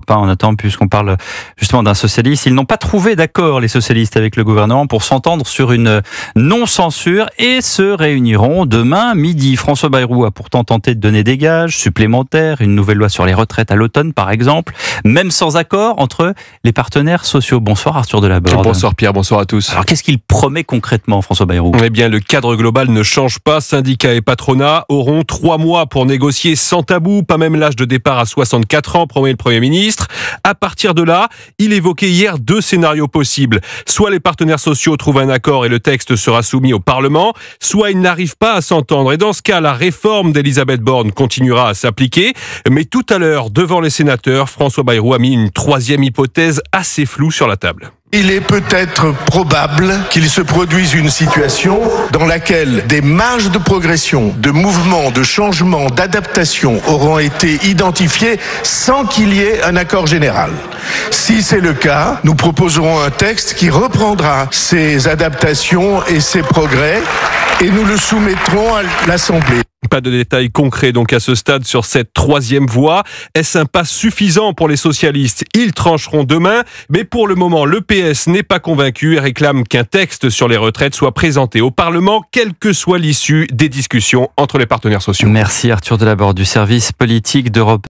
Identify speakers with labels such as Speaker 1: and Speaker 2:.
Speaker 1: Europe 1 en attendant, puisqu'on parle justement d'un socialiste. Ils n'ont pas trouvé d'accord, les socialistes, avec le gouvernement pour s'entendre sur une non-censure et se réuniront demain midi. François Bayrou a pourtant tenté de donner des gages supplémentaires, une nouvelle loi sur les retraites à l'automne par exemple, même sans accord entre les partenaires sociaux. Bonsoir Arthur Delaborde.
Speaker 2: Bonsoir Pierre, bonsoir à tous.
Speaker 1: Alors qu'est-ce qu'il promet concrètement, François Bayrou ?
Speaker 2: Eh bien, le cadre global ne change pas. Syndicats et patronat auront 3 mois pour négocier sans tabou, pas même l'âge de départ à 64 ans, promet le Premier ministre. À partir de là, il évoquait hier 2 scénarios possibles. Soit les partenaires sociaux trouvent un accord et le texte sera soumis au Parlement, soit ils n'arrivent pas à s'entendre. Et dans ce cas, la réforme d'Elisabeth Borne continuera à s'appliquer. Mais tout à l'heure, devant les sénateurs, François Bayrou a mis une 3e hypothèse assez floue sur la table.
Speaker 3: Il est peut-être probable qu'il se produise une situation dans laquelle des marges de progression, de mouvement, de changement, d'adaptation auront été identifiées sans qu'il y ait un accord général. Si c'est le cas, nous proposerons un texte qui reprendra ces adaptations et ces progrès et nous le soumettrons à l'Assemblée.
Speaker 2: Pas de détails concrets donc à ce stade sur cette 3e voie. Est-ce un pas suffisant pour les socialistes ? Ils trancheront demain, mais pour le moment, le PS n'est pas convaincu et réclame qu'un texte sur les retraites soit présenté au Parlement, quelle que soit l'issue des discussions entre les partenaires sociaux.
Speaker 1: Merci Arthur Delaborde du service politique d'Europe.